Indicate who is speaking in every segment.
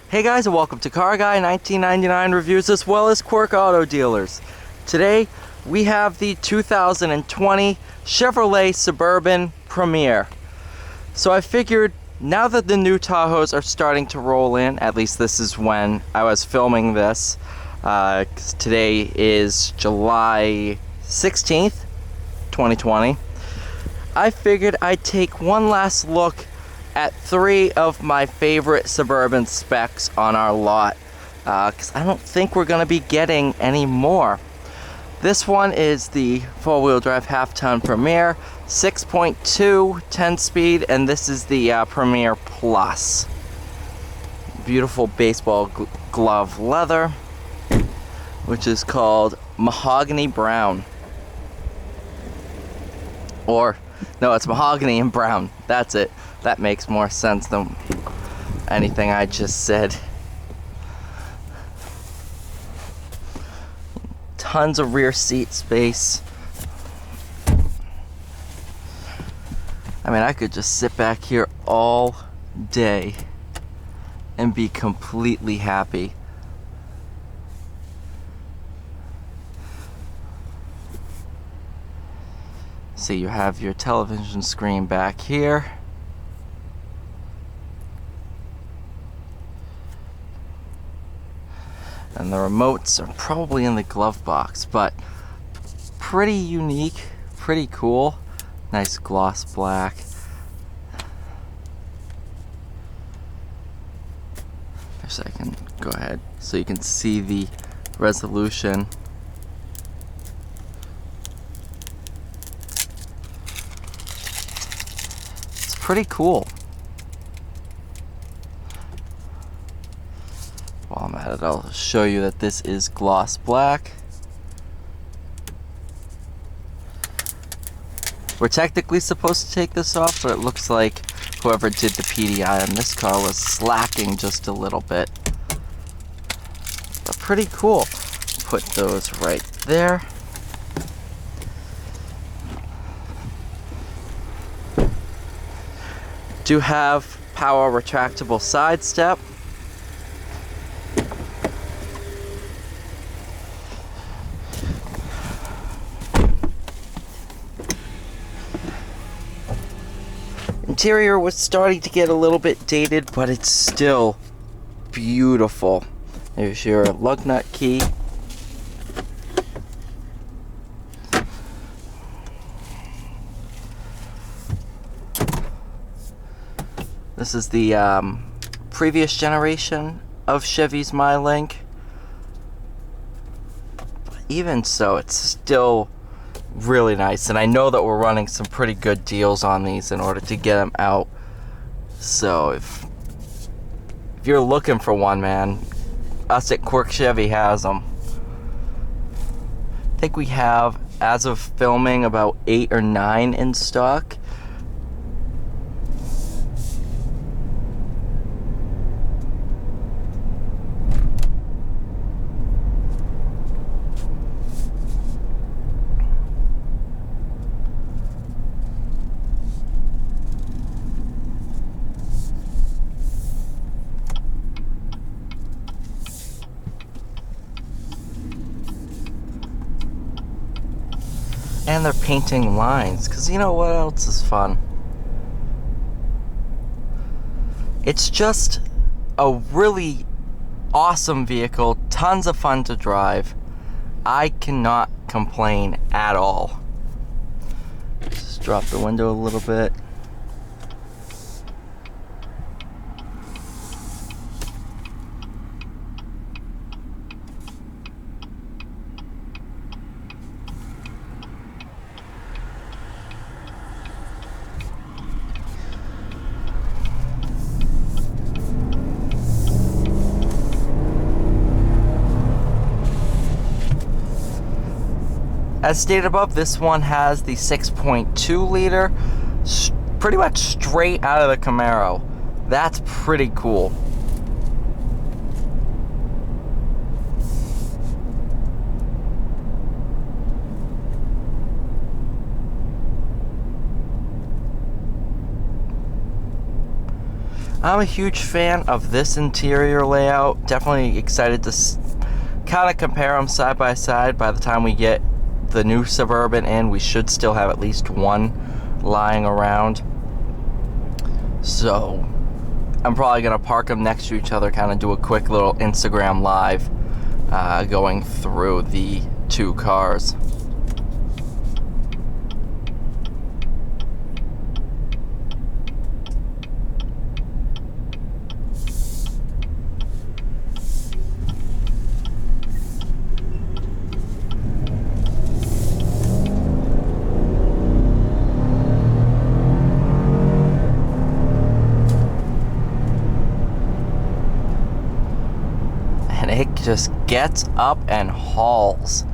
Speaker 1: Hey guys, and welcome to Car Guy 1999 Reviews as well as Quirk Auto Dealers. Today we have the 2020 Chevrolet Suburban Premier. So I figured now that the new Tahoes are starting to roll in, at least this is when I was filming this, 'cause today is July 16th, 2020. I figured I'd take one last look at three of my favorite Suburban specs on our lot, because I don't think we're going to be getting any more. This one is the four-wheel drive half-ton Premier, 6.2, 10-speed, and this is the Premier Plus. Beautiful baseball glove leather, which is called Mahogany Brown. Or, no, it's Mahogany and Brown. That's it. That makes more sense than anything I just said. Tons of rear seat space. I mean, I could just sit back here all day and be completely happy. So you have your television screen back here. And the remotes are probably in the glove box, but pretty unique, pretty cool. Nice gloss black. Guess I can go ahead so you can see the resolution. It's pretty cool. While I'm at it, I'll show you that this is gloss black. We're technically supposed to take this off, but it looks like whoever did the PDI on this car was slacking just a little bit. But pretty cool. Put those right there. Do have power retractable side step. Interior was starting to get a little bit dated, but it's still beautiful. There's your lug nut key. This is the previous generation of Chevy's MyLink. But even so, it's still really nice, and I know that we're running some pretty good deals on these in order to get them out. So if you're looking for one, man, us at Quirk Chevy has them. I think we have, as of filming, about 8 or 9 in stock. And they're painting lines, because you know what else is fun? It's just a really awesome vehicle, tons of fun to drive. I cannot complain at all. Just drop the window a little bit. As stated above, this one has the 6.2 liter, pretty much straight out of the Camaro. That's pretty cool. I'm a huge fan of this interior layout. Definitely excited to kind of compare them side by side. By the time we get the new Suburban in, we should still have at least one lying around. So I'm probably going to park them next to each other, kind of do a quick little Instagram live going through the two cars. And it just gets up and hauls.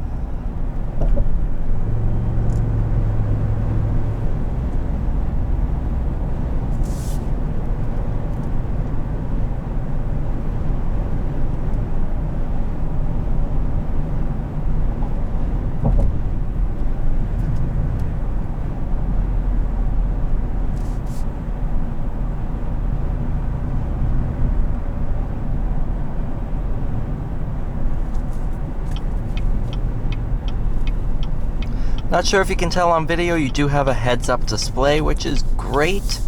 Speaker 1: Not sure if you can tell on video, you do have a heads-up display, which is great.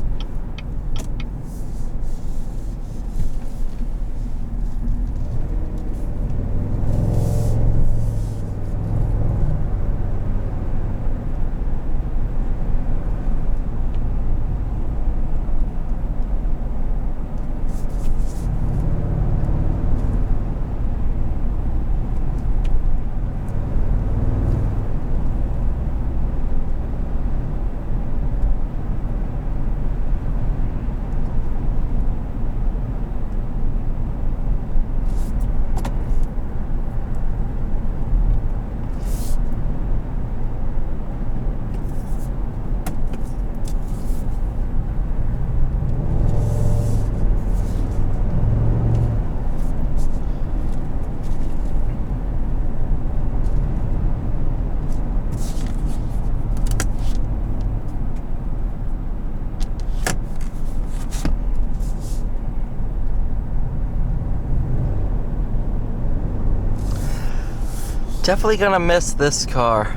Speaker 1: Definitely gonna miss this car.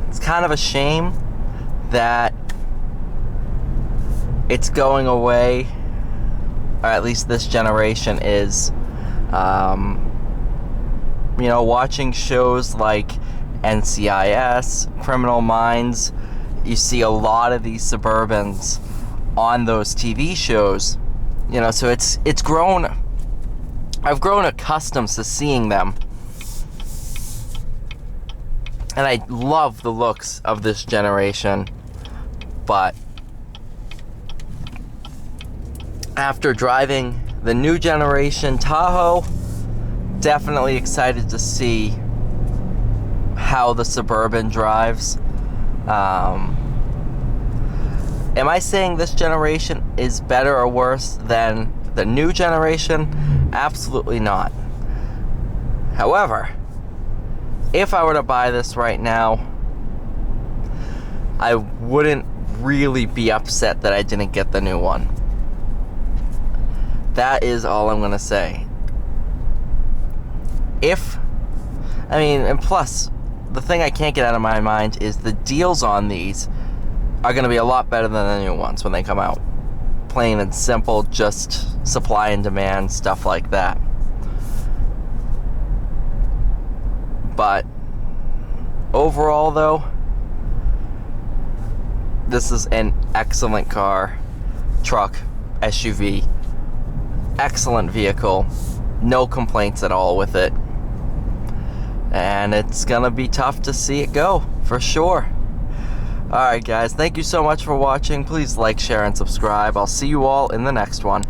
Speaker 1: It's kind of a shame that it's going away, or at least this generation is. You know, watching shows like NCIS, Criminal Minds, you see a lot of these Suburbans on those TV shows. You know, so it's grown. I've grown accustomed to seeing them. And I love the looks of this generation, but after driving the new generation Tahoe, definitely excited to see how the Suburban drives. Am I saying this generation is better or worse than the new generation? Absolutely not. However, if I were to buy this right now, I wouldn't really be upset that I didn't get the new one. That is all I'm gonna say. And plus, the thing I can't get out of my mind is the deals on these are gonna be a lot better than the new ones when they come out. Plain and simple, just supply and demand, stuff like that. But overall, though, this is an excellent car, truck, SUV, excellent vehicle, no complaints at all with it, and it's gonna be tough to see it go, for sure. Alright guys, thank you so much for watching. Please like, share, and subscribe. I'll see you all in the next one.